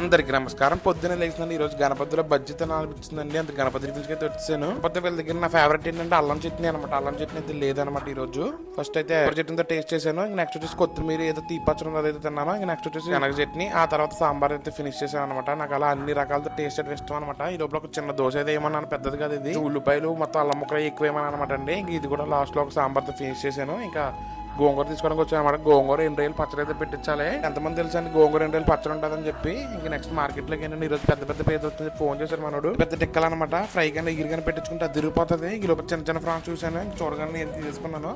అందరికి నమస్కారం. పొద్దున్న లేచినండి ఈ రోజు గణపతిలో బజ్జీ తినాలనిపించిందండి. అంత గణపతి టిఫిన్స్ అయితే వచ్చాను. కాకపోతే వీళ్ళ దగ్గర నా ఫేవరెట్ ఏంటంటే అల్లం చట్నీ అనమాట. అల్లం చట్నీ అయితే లేదనమాట ఈ రోజు. ఫస్ట్ అయితే చట్నీతో టేస్ట్ చేశాను. నెక్స్ట్ వచ్చేసి కొత్తిమీర ఏదో తీపచ్చడం అదైతే తిన్నాను. నెక్స్ట్ వచ్చేసి శనగ చట్నీ, ఆ తర్వాత సాంబార్ అయితే ఫినిష్ చేశాను అనమాట. నాకు అలా అన్ని రకాలతో టేస్ట్ అయితే ఇష్టం అనమాట. ఈ లోపల ఒక చిన్న దోశ అయితే ఏమన్నాను, పెద్దది కాదు ఇది. ఉల్లిపాయలు మొత్తం అల్లం ముక్కలు ఎక్కువ ఏమన్నా అనమాట అండి. ఇది కూడా లాస్ట్ లో ఒక సాంబార్తో ఫినిష్ చేశాను. ఇంకా గోంగూర తీసుకోవడానికి వచ్చాను అనమాట. గోంగూర 2 రోజులు పచ్చడి అయితే పెట్టించాలి. ఎంతమంది తెలుసు అండి గోంగూర 2 రోజులు పచ్చడి ఉంటుందని చెప్పి. ఇంకా నెక్స్ట్ మార్కెట్ లోకి ఏంటంటే ఈ రోజు పెద్ద పెద్ద పేరు వస్తుంది. ఫోన్ చేశారు మనోడు. పెద్ద టిక్కలు అనమాట. ఫ్రై కానీ ఎగిరిగానే పెట్టించుకుంటే అది తిరిగిపోతుంది. ఈ లోపల చిన్న చిన్న ఫ్రాన్స్ చూశాను. చూడగానే నేను తీసుకున్నాను.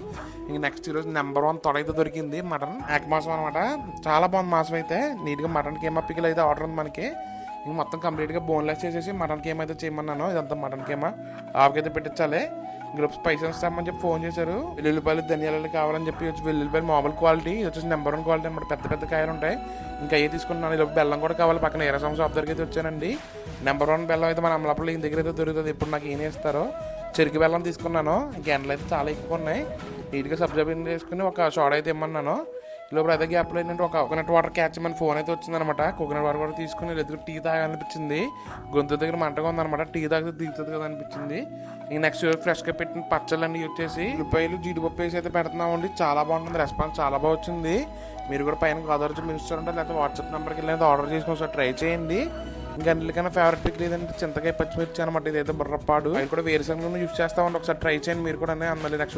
ఇంక నెక్స్ట్ ఈ రోజు నెంబర్ 1 తొడ అయితే దొరికింది. మటన్ ఏక మాసం అనమాట. చాలా బాగుంది మాసం అయితే. నీట్ గా మటన్ కేమా పిక్కలు అయితే ఆర్డర్ ఉంది మనకి. ఇంక మొత్తం కంప్లీట్ గా బోన్లెస్ చేసేసి మటన్ కేమా అయితే చేయమన్నాను. ఇదంతా మటన్ కేమా ఆవుకైతే పెట్టించాలి. ఇందులో స్పైసెస్ ఇస్తామని చెప్పి ఫోన్ చేశారు. వెల్లుల్లిపాయలు ధనియాలు కావాలని చెప్పి వెల్లుల్లిపాయలు మామూలు క్వాలిటీ, ఇది వచ్చేసి నెంబర్ 1 క్వాలిటీ అనమాట. పెద్ద పెద్ద కాయలు ఉంటాయి. ఇంకా అయ్యే తీసుకున్నాను. ఇలా బెల్లం కూడా కావాలి. పక్కన ఏరసం షాప్ దగ్గర అయితే వచ్చానండి. నెంబర్ 1 బెల్లం అయితే మన అమలాపురం ఈయన దగ్గర అయితే దొరుకుతుంది. ఇప్పుడు నాకు ఏం వేస్తారో చెరుకు బెల్లం తీసుకున్నాను. ఇంకా ఎండలు అయితే చాలా ఎక్కువ ఉన్నాయి. నీట్గా సబ్జాబిన్ చేసుకుని ఒక సోడా అయితే ఇమ్మన్నాను. లోపల అదే గ్యాప్లో ఏంటంటే ఒక కోకోనట్ వాటర్ క్యాచ్ మన ఫోన్ అయితే వచ్చిందనమాట. కోకోనట్ వాటర్ కూడా తీసుకుని ఎదుగు టీ తాగాలనిపించింది. గొంతు దగ్గర మంటగా ఉందనమాట. టీ తాగితే దిగుతుంది కదా అనిపించింది. ఇంక నెక్స్ట్ ఫ్రెష్గా పెట్టిన పచ్చళ్ళన్నీ వచ్చేసి ఉల్లిపాయలు జీడిపప్పు వేసి అయితే పెడుతున్నామండి. చాలా బాగుంటుంది. రెస్పాన్స్ చాలా బాగా వచ్చింది. మీరు కూడా పైన గోదావరి మినిస్టర్ ఉంటే లేకపోతే వాట్సాప్ నెంబర్కి వెళ్ళి ఆర్డర్ చేసుకొని ఒకసారి ట్రై చేయండి. ఇంకా అన్నిటికన్నా ఫేవరెట్ పిక్ లేదంటే చింతకాయ పచ్చిమిర్చి అనమాట. ఇదైతే బుర్రపాడు. అది కూడా వేరుశనగ యూస్ చేస్తామండి. ఒకసారి ట్రై చేయండి మీరు కూడా. మళ్ళీ నెక్స్ట్